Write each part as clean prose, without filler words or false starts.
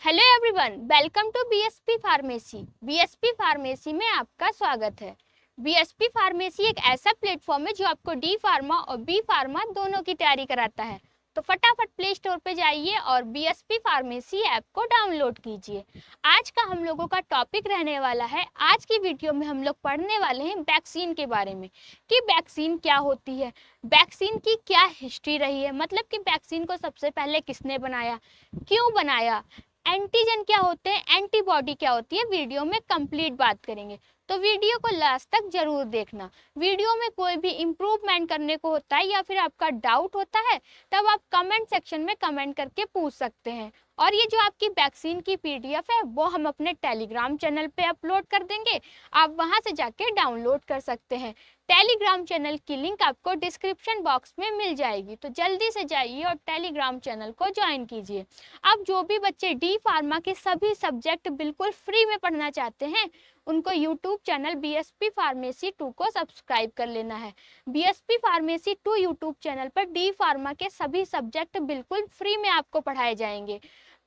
Hello everyone, welcome to BSP pharmacy. BSP pharmacy में आपका स्वागत है। बीएसपी फार्मेसी एक ऐसा प्लेटफॉर्म है जो आपको डी फार्मा और बी फार्मा दोनों की तैयारी कराता है। तो फटाफट प्ले स्टोर पे जाइए और बीएसपी फार्मेसी ऐप को डाउनलोड कीजिए। आज का हम लोगों का टॉपिक रहने वाला है, आज की वीडियो में हम लोग पढ़ने वाले हैं वैक्सीन के बारे में कि वैक्सीन क्या होती है, वैक्सीन की क्या हिस्ट्री रही है, मतलब कि वैक्सीन को सबसे पहले किसने बनाया, क्यों बनाया, एंटीजन क्या होते हैं, एंटीबॉडी क्या होती है, वीडियो में कंप्लीट बात करेंगे। तो वीडियो को लास्ट तक जरूर देखना। वीडियो में कोई भी इम्प्रूवमेंट करने को होता है या फिर आपका डाउट होता है तब आप कमेंट सेक्शन में कमेंट करके पूछ सकते हैं। और ये जो आपकी वैक्सीन की पीडीएफ है वो हम अपने टेलीग्राम चैनल पे अपलोड कर देंगे, आप वहां से जाके डाउनलोड कर सकते हैं। टेलीग्राम चैनल की लिंक आपको डिस्क्रिप्शन बॉक्स में मिल जाएगी, तो जल्दी से जाइए और टेलीग्राम चैनल को ज्वाइन कीजिए। अब जो भी बच्चे डी फार्मा के सभी सब्जेक्ट बिल्कुल फ्री में पढ़ना चाहते हैं उनको यूट्यूब चैनल बीएसपी फार्मेसी 2 को सब्सक्राइब कर लेना है। बीएसपी फार्मेसी 2 यूट्यूब चैनल पर डी फार्मा के सभी सब्जेक्ट बिल्कुल फ्री में आपको पढ़ाए जाएंगे।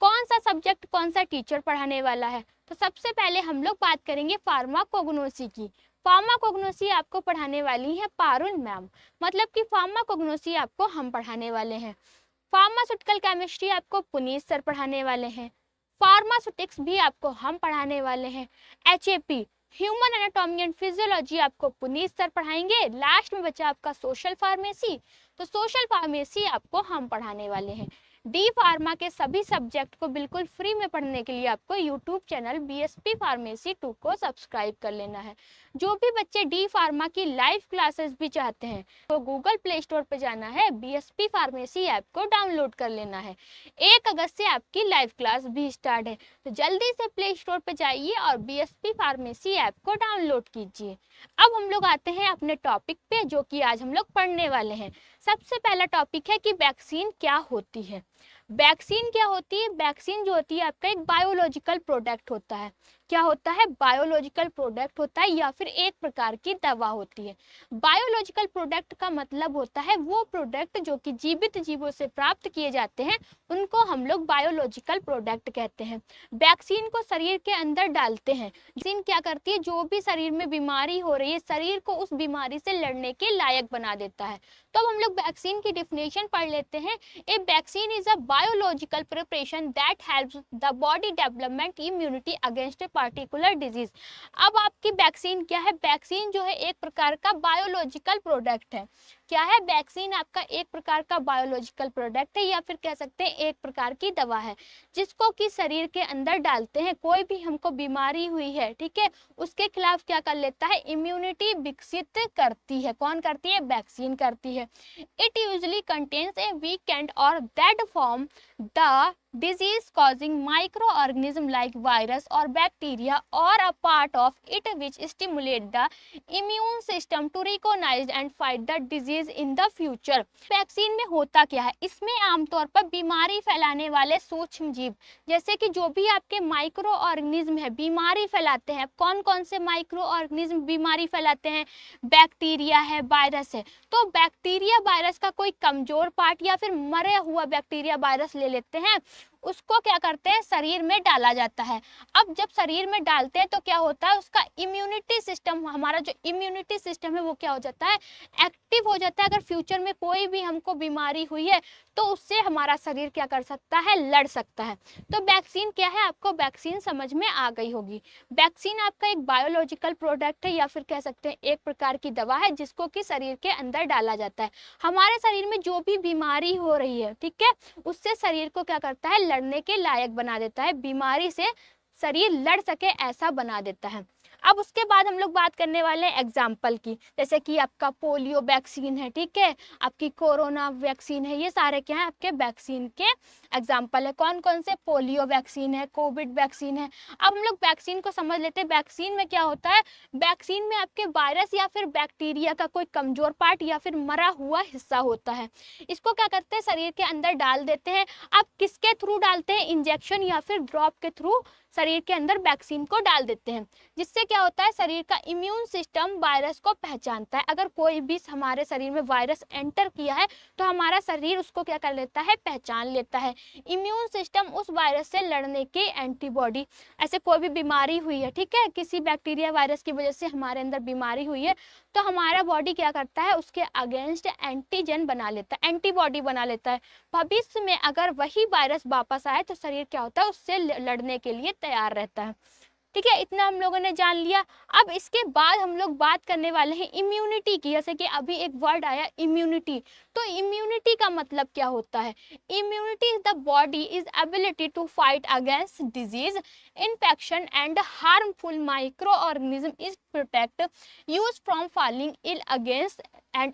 कौन सा सब्जेक्ट कौन सा टीचर पढ़ाने वाला है, तो सबसे पहले हम लोग बात करेंगे फार्माकोग्नोसी की। फार्माकोग्नोसी आपको पढ़ाने वाली है पारुल मैम, मतलब कि फार्माकोग्नोसी आपको हम पढ़ाने वाले हैं। फार्मास्यूटिकल केमिस्ट्री आपको पुनीत सर पढ़ाने वाले हैं। फार्मास्यूटिक्स भी आपको हम पढ़ाने वाले हैं। HAP human anatomy and physiology आपको पुनीत सर पढ़ाएंगे। लास्ट में बचा आपका सोशल फार्मेसी, तो सोशल फार्मेसी आपको हम पढ़ाने वाले हैं। डी फार्मा के सभी सब्जेक्ट को बिल्कुल फ्री में पढ़ने के लिए आपको यूट्यूब चैनल बीएसपी फार्मेसी 2 को सब्सक्राइब कर लेना है। जो भी बच्चे डी फार्मा की लाइव क्लासेस भी चाहते हैं तो गूगल प्ले स्टोर पे जाना है, बीएसपी फार्मेसी ऐप को डाउनलोड कर लेना है। 1 अगस्त से आपकी लाइव क्लास भी स्टार्ट है, तो जल्दी से प्ले स्टोर पे जाइए और बीएसपी फार्मेसी ऐप को डाउनलोड कीजिए। अब हम लोग आते हैं अपने टॉपिक पे जो कि आज हम लोग पढ़ने वाले हैं। सबसे पहला टॉपिक है कि वैक्सीन क्या होती है। वैक्सीन क्या होती है? वैक्सीन जो होती है आपका एक बायोलॉजिकल प्रोडक्ट होता है। क्या होता है? बायोलॉजिकल प्रोडक्ट होता है या फिर एक प्रकार की दवा होती है। बायोलॉजिकल प्रोडक्ट का मतलब होता है वो प्रोडक्ट जो कि जीवित जीवों से प्राप्त किए जाते हैं, उनको हम लोग बायोलॉजिकल प्रोडक्ट कहते हैं। वैक्सीन को शरीर के अंदर डालते हैं। वैक्सीन क्या करती है? जो भी शरीर में बीमारी हो रही है, शरीर को उस बीमारी से लड़ने के लायक बना देता है। तो अब हम लोग वैक्सीन की डिफिनेशन पढ़ लेते हैं। A vaccine is a biological preparation that helps the body development immunity against a particular disease। अब आपकी वैक्सीन क्या है? वैक्सीन जो है एक प्रकार का बायोलॉजिकल प्रोडक्ट है। क्या है? वैक्सीन आपका एक प्रकार का बायोलॉजिकल प्रोडक्ट है या फिर कह सकते हैं एक प्रकार की दवा है, जिसको कि शरीर के अंदर डालते हैं। कोई भी हमको बीमारी हुई है, ठीक है, उसके खिलाफ क्या कर लेता है? इम्यूनिटी विकसित करती है। कौन करती है? वैक्सीन करती है। It usually contains a weakened or dead form the disease causing microorganism like virus or bacteria or a part of it which stimulate the immune system to recognize and fight the disease in the future। Vaccine में होता क्या है? इसमें आमतौर पर बीमारी फैलाने वाले सूक्ष्म जीव, जैसे कि जो भी आपके माइक्रो ऑर्गेनिज्म है बीमारी फैलाते हैं। कौन कौन से माइक्रो ऑर्गेनिज्म बीमारी फैलाते हैं? बैक्टीरिया है, वायरस है। तो बैक्टीरिया वायरस का कोई कमजोर पार्ट या फिर मरे हुआ बैक्टीरिया वायरस ले लेते हैं, उसको क्या करते हैं? शरीर में डाला जाता है। अब जब शरीर में डालते हैं तो क्या होता है? उसका इम्यूनिटी सिस्टम, हमारा जो इम्यूनिटी सिस्टम है वो क्या हो जाता है? एक्टिव हो जाता है। अगर फ्यूचर में कोई भी हमको बीमारी हुई है तो उससे हमारा शरीर क्या कर सकता है? लड़ सकता है। तो वैक्सीन क्या है? आपको वैक्सीन समझ में आ गई होगी। वैक्सीन आपका एक बायोलॉजिकल प्रोडक्ट है या फिर कह सकते हैं एक प्रकार की दवा है जिसको कि शरीर के अंदर डाला जाता है। हमारे शरीर में जो भी बीमारी हो रही है, ठीक है, उससे शरीर को क्या करता है? लड़ने के लायक बना देता है। बीमारी से शरीर लड़ सके ऐसा बना देता है। अब उसके बाद हम लोग बात करने वाले हैं एग्जाम्पल की, जैसे कि आपका पोलियो वैक्सीन है, ठीक है, आपकी कोरोना वैक्सीन है। ये सारे क्या है? आपके वैक्सीन के एग्जाम्पल है। कौन कौन से? पोलियो वैक्सीन है, कोविड वैक्सीन है। अब हम लोग वैक्सीन को समझ लेते हैं। वैक्सीन में क्या होता है? वैक्सीन में आपके वायरस या फिर बैक्टीरिया का कोई कमजोर पार्ट या फिर मरा हुआ हिस्सा होता है। इसको क्या करते हैं? शरीर के अंदर डाल देते हैं। आप किसके थ्रू डालते हैं? इंजेक्शन या फिर ड्रॉप के थ्रू शरीर के अंदर वैक्सीन को डाल देते हैं, जिससे क्या होता है शरीर का इम्यून सिस्टम वायरस को पहचानता है। अगर कोई भी हमारे शरीर में वायरस एंटर किया है तो हमारा शरीर उसको क्या कर लेता है, पहचान लेता है। इम्यून सिस्टम उस वायरस से लड़ने के एंटीबॉडी, ऐसे कोई भी बीमारी हुई है, ठीक है, किसी बैक्टीरिया वायरस की वजह से हमारे अंदर बीमारी हुई है, तो हमारा बॉडी क्या करता है, उसके अगेंस्ट एंटीजन बना लेता है, एंटीबॉडी बना लेता है। भविष्य में अगर वही वायरस वापस आए तो शरीर क्या होता है, उससे लड़ने के लिए तैयार रहता है। ठीक है, इतना हम लोगों ने जान लिया। अब इसके बाद हम लोग बात करने वाले हैं इम्यूनिटी की। जैसे कि अभी एक वर्ड आया इम्यूनिटी, तो इम्यूनिटी का मतलब क्या होता है? Immunity is the body is ability to fight against disease, infection and harmful microorganism is protect us from falling ill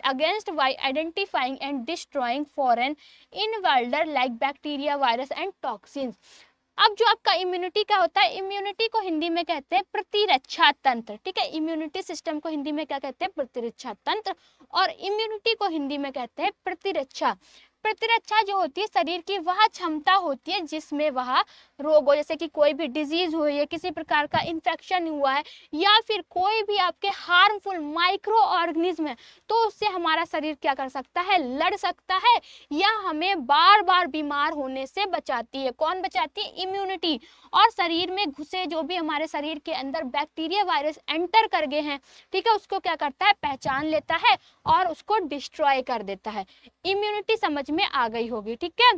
against by identifying and destroying foreign invader like bacteria, virus and toxins। अब जो आपका immunity क्या होता है, immunity को हिंदी में कहते हैं प्रतिरक्षा तंत्र। ठीक है, इम्यूनिटी सिस्टम को हिंदी में क्या कहते हैं, प्रतिरक्षा तंत्र, और इम्यूनिटी को हिंदी में कहते हैं प्रतिरक्षा। प्रतिरक्षा जो होती है शरीर की वह क्षमता होती है जिसमें वह रोग हो, जैसे कि कोई भी डिजीज हुई है, किसी प्रकार का इन्फेक्शन हुआ है, या फिर कोई भी आपके हार्मफुल माइक्रो ऑर्गेनिज्म है, तो उससे हमारा शरीर क्या कर सकता है, लड़ सकता है, या हमें बार बार बीमार होने से बचाती है। कौन बचाती है? इम्यूनिटी। और शरीर में घुसे जो भी हमारे शरीर के अंदर बैक्टीरिया वायरस एंटर कर गए हैं, ठीक है, उसको क्या करता है, पहचान लेता है और उसको डिस्ट्रॉय कर देता है। इम्यूनिटी समझ में आ गई होगी। ठीक है,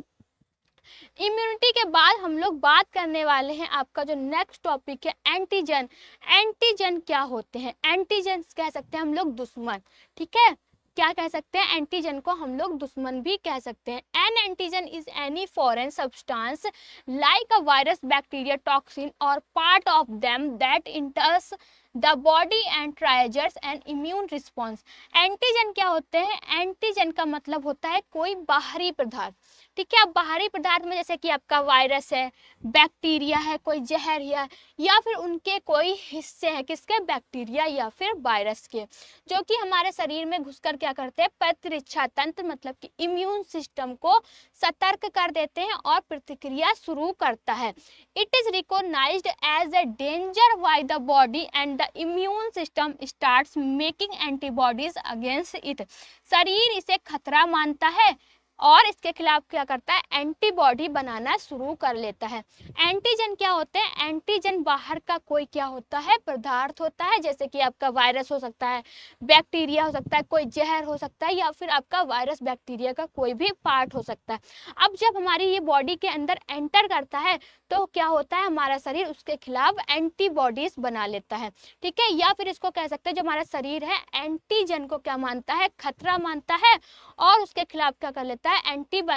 इम्यूनिटी के बाद हम लोग बात करने वाले हैं आपका जो नेक्स्ट टॉपिक है एंटीजन। एंटीजन क्या होते हैं? एंटीजन कह सकते हैं हम लोग दुश्मन। ठीक है, क्या कह सकते हैं, एंटीजन को हम लोग दुश्मन भी कह सकते हैं। An antigen is any foreign substance like a virus, bacteria, toxin और part of them that enters the body and triggers an immune response. Antigen क्या होते हैं? एंटीजन का मतलब होता है कोई बाहरी पदार्थ। ठीक है, अब बाहरी पदार्थ में जैसे कि आपका वायरस है, बैक्टीरिया है, कोई जहर है, या फिर उनके कोई हिस्से हैं, किसके, बैक्टीरिया या फिर वायरस के, जो कि हमारे शरीर में घुसकर क्या करते हैं, प्रतिरक्षा तंत्र मतलब कि इम्यून सिस्टम को सतर्क कर देते हैं और प्रतिक्रिया शुरू करता है। It is recognised as a danger by the body and the immune system starts making antibodies against it. शरीर इसे खतरा मानता है और इसके खिलाफ क्या करता है, एंटीबॉडी बनाना शुरू कर लेता है। एंटीजन क्या होते हैं? एंटीजन बाहर का कोई क्या होता है, पदार्थ होता है, जैसे कि आपका वायरस हो सकता है, बैक्टीरिया हो सकता है, कोई जहर हो सकता है, या फिर आपका वायरस बैक्टीरिया का कोई भी पार्ट हो सकता है। अब जब हमारी ये बॉडी के अंदर एंटर करता है तो क्या होता है, हमारा शरीर उसके खिलाफ एंटीबॉडीज बना लेता है। ठीक है, या फिर इसको कह सकते हैं जो हमारा शरीर है एंटीजन को क्या मानता है, खतरा मानता है, और उसके खिलाफ क्या कर लेता है,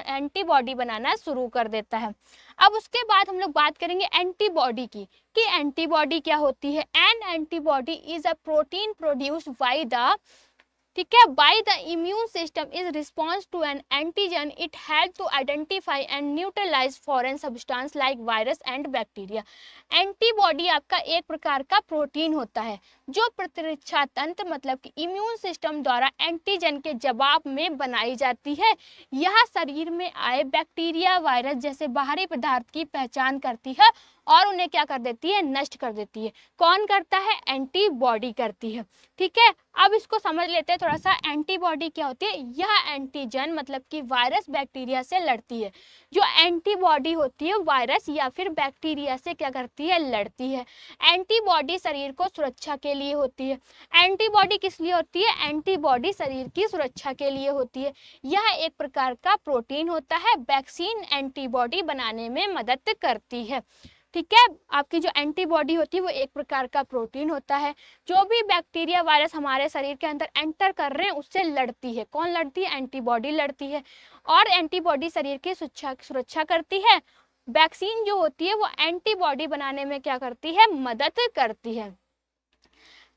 एंटीबॉडी बनाना शुरू कर देता है। अब उसके बाद हम लोग बात करेंगे एंटीबॉडी की, कि एंटीबॉडी क्या होती है। An antibody is a protein produced by the, ठीक है, by the immune system is response to an antigen. It help to identify and neutralise foreign substance like virus and bacteria. Antibody आपका एक प्रकार का protein होता है जो प्रतिरक्षा तंत्र मतलब कि इम्यून सिस्टम द्वारा एंटीजन के जवाब में बनाई जाती है। यह शरीर में आए बैक्टीरिया, वायरस जैसे बाहरी पदार्थ की पहचान करती है और उन्हें क्या कर देती है, नष्ट कर देती है। कौन करता है? एंटीबॉडी करती है। ठीक है, अब इसको समझ लेते हैं थोड़ा सा, एंटीबॉडी क्या होती है। यह एंटीजन मतलब कि वायरस बैक्टीरिया से लड़ती है। जो एंटीबॉडी होती है वायरस या फिर बैक्टीरिया से क्या करती है, लड़ती है। एंटीबॉडी शरीर को सुरक्षा के लिए होती है। एंटीबॉडी किस लिए होती है? एंटीबॉडी शरीर की सुरक्षा के लिए होती है। यह एक प्रकार का प्रोटीन होता है। वैक्सीन एंटीबॉडी बनाने में मदद करती है। ठीक है, आपकी जो एंटीबॉडी होती है वो एक प्रकार का प्रोटीन होता है, जो भी बैक्टीरिया वायरस हमारे शरीर के अंदर एंटर कर रहे हैं उससे लड़ती है। कौन लड़ती है? एंटीबॉडी लड़ती है, और एंटीबॉडी शरीर की सुरक्षा करती है। वैक्सीन जो होती है वो एंटीबॉडी बनाने में क्या करती है, मदद करती है।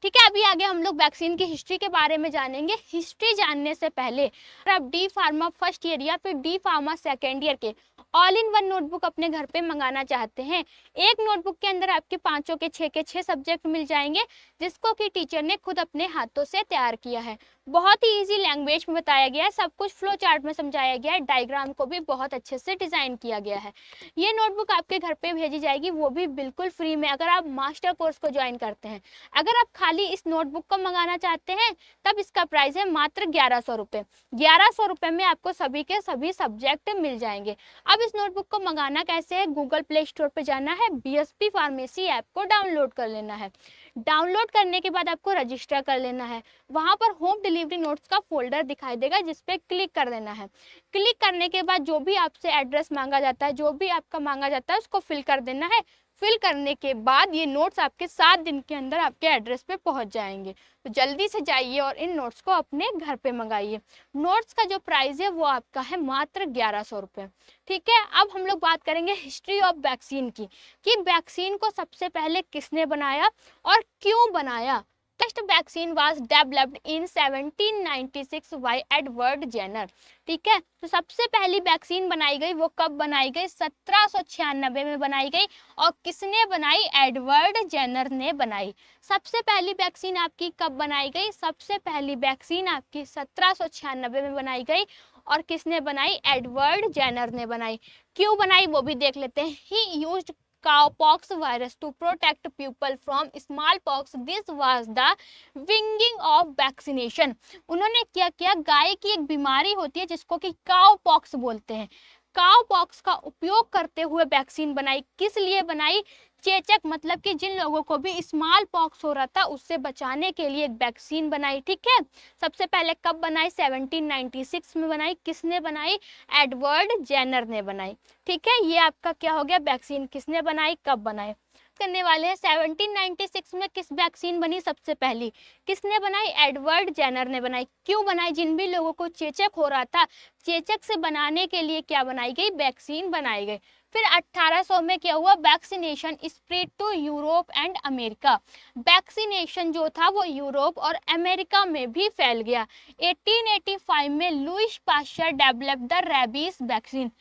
ठीक है, अभी आगे हम लोग वैक्सीन की हिस्ट्री के बारे में जानेंगे। हिस्ट्री जानने से पहले आप डी फार्मा फर्स्ट ईयर या फिर डी फार्मा सेकेंड ईयर के ऑल इन वन नोटबुक अपने घर पे मंगाना चाहते हैं, एक नोटबुक के अंदर आपके 5 के 6 सब्जेक्ट मिल जाएंगे, जिसको कि टीचर ने खुद अपने हाथों से तैयार किया है। बहुत ही इजी लैंग्वेज में बताया गया है, सब कुछ फ्लो चार्ट में समझाया गया है, डायग्राम को भी बहुत अच्छे से डिजाइन किया गया है। ये नोटबुक आपके घर पे भेजी जाएगी, वो भी बिल्कुल फ्री में, अगर आप मास्टर कोर्स को ज्वाइन करते हैं। अगर आप खाली इस नोटबुक को मंगाना चाहते हैं तब इसका प्राइस है मात्र 1100 रुपये। 1100 रुपये में आपको सभी के सभी सब्जेक्ट मिल जाएंगे। अब इस नोटबुक को मंगाना कैसे है, गूगल प्ले स्टोर पर जाना है, बीएसपी फार्मेसी ऐप को डाउनलोड कर लेना है। डाउनलोड करने के बाद आपको रजिस्टर कर लेना है। वहां पर होम डिलीवरी नोट्स का फोल्डर दिखाई देगा, जिस पे क्लिक कर देना है। क्लिक करने के बाद जो भी आपसे एड्रेस मांगा जाता है, जो भी आपका मांगा जाता है, उसको फिल कर देना है। फिल करने के बाद ये नोट्स आपके 7 दिन के अंदर आपके एड्रेस पे पहुंच जाएंगे। तो जल्दी से जाइए और इन नोट्स को अपने घर पे मंगाइए। नोट्स का जो प्राइस है वो आपका है मात्र 1100 रुपये। ठीक है, अब हम लोग बात करेंगे हिस्ट्री ऑफ वैक्सीन की, कि वैक्सीन को सबसे पहले किसने बनाया और क्यों बनाया। First vaccine was developed in 1796 by Edward Jenner. ठीक है, तो सबसे पहली वैक्सीन बनाई गई, वो कब बनाई गई, 1796 में बनाई गई। और किसने बनाई, एडवर्ड जेनर ने बनाई। सबसे पहली वैक्सीन आपकी कब बनाई गई, सबसे पहली वैक्सीन आपकी 1796 में बनाई गई। और किसने बनाई, एडवर्ड जेनर ने बनाई। क्यों बनाई वो भी देख लेते हैं। ही used cowpox virus to protect people from smallpox. This was the winging of vaccination. उन्होंने क्या किया, गाय की एक बीमारी होती है जिसको कि काउपॉक्स बोलते हैं, काउपॉक्स का उपयोग करते हुए वैक्सीन बनाई। किस लिए बनाई, चेचक, मतलब कि जिन लोगों को भी स्मॉल पॉक्स हो रहा था उससे बचाने के लिए एक वैक्सीन बनाई। ठीक है, सबसे पहले कब बनाई, 1796 में बनाई। किसने बनाई, एडवर्ड जेनर ने बनाई। ठीक है, ये आपका क्या हो गया, वैक्सीन किसने बनाई, कब बनाई करने वाले हैं। 1796 में किस वैक्सीन बनी सबसे पहली, किसने बनाई, एडवर्ड जेनर ने बनाई। क्यों बनाई, जिन भी लोगों को चेचक हो रहा था, चेचक से बनाने के लिए क्या बनाई गई, वैक्सीन बनाई गई। फिर 1800 में क्या हुआ, vaccination spread to Europe and America. Vaccination जो था वो यूरोप और अमेरिका में भी फैल गया। 1885 में Lewis pasture develop the rabies vaccine.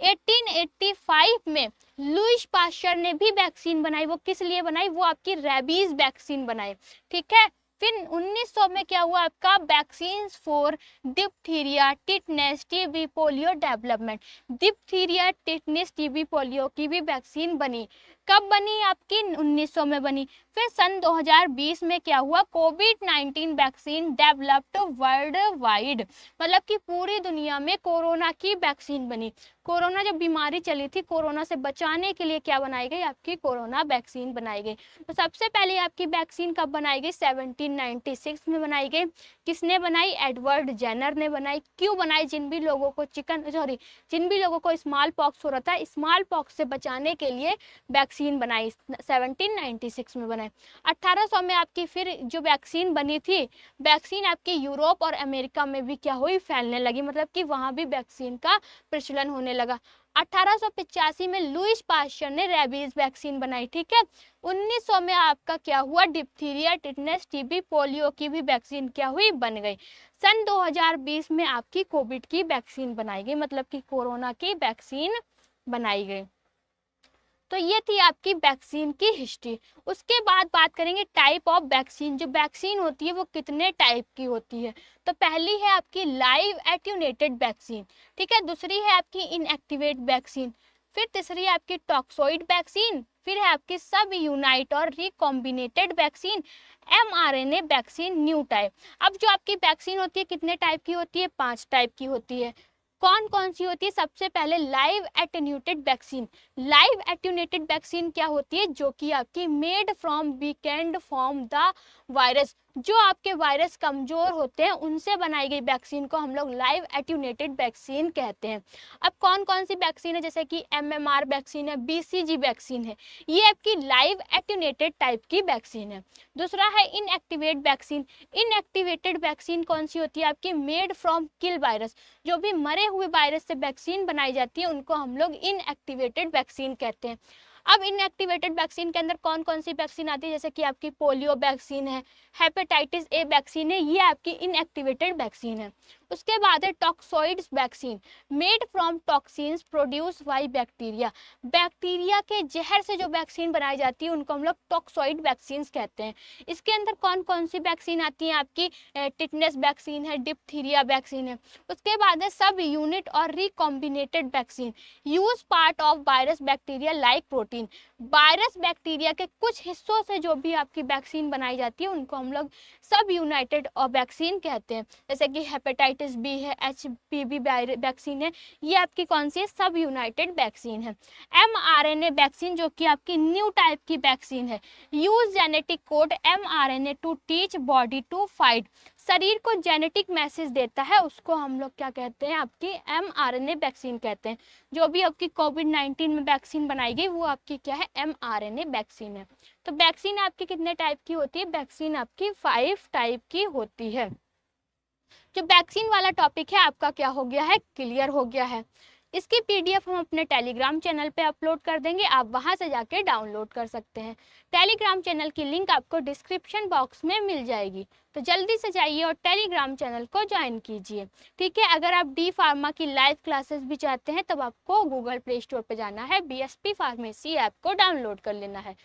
1885 में लुईस पास्चर ने भी वैक्सीन बनाई। वो किस लिए बनाई, वो आपकी रेबीज वैक्सीन बनाई। ठीक है, फिर 1900 में क्या हुआ आपका, vaccine for diphtheria, tetanus, TB, polio development. Diphtheria, tetanus, TB, polio की भी वैक्सीन बनी। कब बनी आपकी, 1900 में बनी। फिर सन 2020 में क्या हुआ, कोविड-19 वैक्सीन डेवलप्ड वर्ल्ड वाइड, मतलब कि पूरी दुनिया में कोरोना की वैक्सीन बनी। कोरोना जब बीमारी चली थी, कोरोना से बचाने के लिए क्या बनाई गई, आपकी कोरोना वैक्सीन बनाई गई। तो सबसे पहले आपकी वैक्सीन कब बनाई गई, 1796 में बनाई गई। किसने बनाई, एडवर्ड जेनर ने बनाई। क्यों बनाई, जिन भी लोगों को जिन भी लोगों को स्मॉल पॉक्स हो रहा था, स्मॉल पॉक्स से बचाने के लिए वैक्सीन बनाई, 1796 में बनाई। 1800 में आपकी फिर जो वैक्सीन बनी थी, वैक्सीन आपकी यूरोप और अमेरिका में भी क्या हुई, फैलने लगी, मतलब कि वहां भी वैक्सीन का प्रचलन होने लगा। 1885 में लुईस पास्चर ने रेबीज वैक्सीन बनाई। ठीक है, 1900 में आपका क्या हुआ, डिप्थीरिया, टिटनेस, टीबी, पोलियो की भी वैक्सीन क्या हुई, बन गई। सन 2020 में आपकी कोविड की वैक्सीन बनाई गई, मतलब कि कोरोना की वैक्सीन बनाई गई। तो ये थी आपकी वैक्सीन की हिस्ट्री। उसके बाद बात करेंगे टाइप ऑफ वैक्सीन। जो वैक्सीन होती है वो कितने टाइप की होती है। तो पहली है आपकी लाइव एट्यूनेटेड वैक्सीन। ठीक है, दूसरी है आपकी इनएक्टिवेट वैक्सीन। फिर तीसरी है आपकी टॉक्सोइड वैक्सीन। फिर है आपकी सब यूनाइट और recombinated vaccine, mRNA vaccine new type. अब जो आपकी वैक्सीन होती है कितने टाइप की होती है, 5 टाइप की होती है। कौन कौन सी होती है, सबसे पहले live attenuated vaccine. Live attenuated vaccine क्या होती है, जो कि आपकी made from weekend from the virus. जो आपके वायरस कमजोर होते हैं उनसे बनाई गई वैक्सीन को हम लोग लाइव एट्यूनेटेड वैक्सीन कहते हैं। अब कौन कौन सी वैक्सीन है, जैसे कि MMR वैक्सीन है, BCG वैक्सीन है, ये आपकी लाइव एट्यूनेटेड टाइप की वैक्सीन है। दूसरा है इनएक्टिवेट वैक्सीन। इनएक्टिवेटेड वैक्सीन कौन सी होती है, आपकी मेड फ्रॉम किल वायरस। जो भी मरे हुए वायरस से वैक्सीन बनाई जाती है उनको हम लोग इनएक्टिवेटेड वैक्सीन कहते हैं। अब इनएक्टिवेटेड वैक्सीन के अंदर कौन कौन सी वैक्सीन आती है, जैसे कि आपकी पोलियो वैक्सीन है, हेपेटाइटिस A वैक्सीन है, ये आपकी इनएक्टिवेटेड वैक्सीन है। उसके बाद है toxoids vaccine, made from toxins produce by bacteria. Bacteria के जहर से जो वैक्सीन बनाई जाती है उनको हम लोग टॉक्सोइड वैक्सीन कहते हैं। इसके अंदर कौन कौन सी वैक्सीन आती है आपकी, टिटनेस वैक्सीन है, डिप्थीरिया वैक्सीन है। उसके बाद है सब यूनिट और recombinated vaccine, use part of virus bacteria like protein. Virus bacteria के कुछ हिस्सों से जो भी आपकी वैक्सीन बनाई जाती है उनको हम लोग सब यूनाइटेड वैक्सीन कहते हैं। जैसे कि हेपेटाइटिस बी है, HPV वैक्सीन है, ये आपकी कौन सी है, सब यूनाइटेड वैक्सीन है। mRNA वैक्सीन जो कि आपकी न्यू टाइप की वैक्सीन है, use genetic code mRNA to teach body to fight. शरीर को जेनेटिक मैसेज देता है उसको हम लोग क्या कहते हैं, आपकी mRNA वैक्सीन कहते हैं। जो भी आपकी कोविड-19 में वैक्सीन बनाई गई वो आपकी क्या है, mRNA वैक्सीन है। तो वैक्सीन आपकी कितने टाइप की होती है, वैक्सीन आपकी 5 टाइप की होती है। जो वैक्सीन वाला टॉपिक है आपका क्या हो गया है, क्लियर हो गया है। इसकी PDF हम अपने टेलीग्राम चैनल पे अपलोड कर देंगे, आप वहां से जाके डाउनलोड कर सकते हैं। टेलीग्राम चैनल की लिंक आपको डिस्क्रिप्शन बॉक्स में मिल जाएगी, तो जल्दी से जाइए और टेलीग्राम चैनल को ज्वाइन कीजिए। ठीक है, अगर आप डी फार्मा की लाइव क्लासेस भी चाहते हैं तब आपको गूगल प्ले स्टोर पर जाना है, BSP फार्मेसी ऐप को डाउनलोड कर लेना है,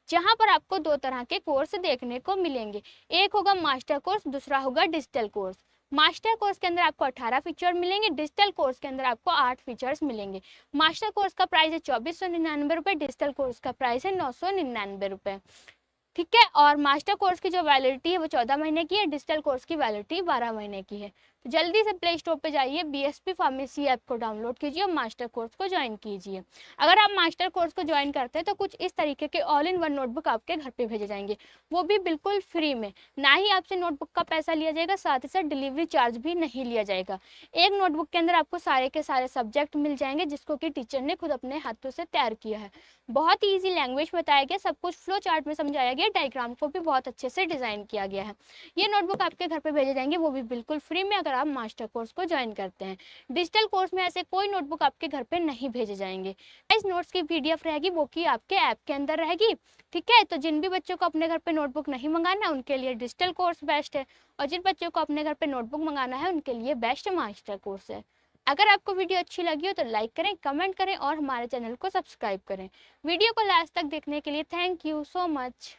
जहाँ पर आपको 2 तरह के कोर्स देखने को मिलेंगे। एक होगा मास्टर कोर्स, दूसरा होगा डिजिटल कोर्स। मास्टर कोर्स के अंदर आपको 18 फीचर मिलेंगे, डिजिटल कोर्स के अंदर आपको 8 फीचर्स मिलेंगे। मास्टर कोर्स का प्राइस है 2499 रुपये, डिजिटल कोर्स का प्राइस है 999 रुपये। ठीक है, और मास्टर कोर्स की जो वैलिडिटी है वो 14 महीने की है, डिजिटल कोर्स की वैलिडिटी 12 महीने की है। तो जल्दी से प्ले स्टोर पे जाइए, BSP फार्मेसी ऐप को डाउनलोड कीजिए और मास्टर कोर्स को ज्वाइन कीजिए। अगर आप मास्टर कोर्स को ज्वाइन करते हैं तो कुछ इस तरीके के ऑल इन वन नोटबुक आपके घर पे भेजे जाएंगे, वो भी बिल्कुल फ्री में। ना ही आपसे नोटबुक का पैसा लिया जाएगा, साथ ही साथ डिलीवरी चार्ज भी नहीं लिया जाएगा। एक नोटबुक के अंदर आपको सारे के सारे सब्जेक्ट मिल जाएंगे जिसको कि टीचर ने खुद अपने हाथों से तैयार किया है। बहुत ही ईजी लैंग्वेज बताया गया, सब कुछ फ्लो चार्ट में समझाया गया, डायग्राम को भी बहुत अच्छे से डिजाइन किया गया है। ये नोटबुक आपके घर पे भेजे जाएंगे, वो भी बिल्कुल फ्री में, अगर आप मास्टर कोर्स को ज्वाइन करते हैं। डिजिटल कोर्स में ऐसे कोई नोटबुक आपके घर पे नहीं भेजे जाएंगे। इस नोट्स की PDF रहेगी, वो की आपके ऐप के अंदर रहेगी। ठीक है, तो जिन भी बच्चों को अपने घर पे नोटबुक नहीं मंगाना उनके लिए डिजिटल कोर्स बेस्ट है, और जिन बच्चों को अपने घर पे नोटबुक मंगाना है उनके लिए बेस्ट मास्टर कोर्स है। अगर आपको वीडियो अच्छी लगी हो तो लाइक करें, कमेंट करें और हमारे चैनल को सब्सक्राइब करें। वीडियो को लास्ट तक देखने के लिए थैंक यू सो मच।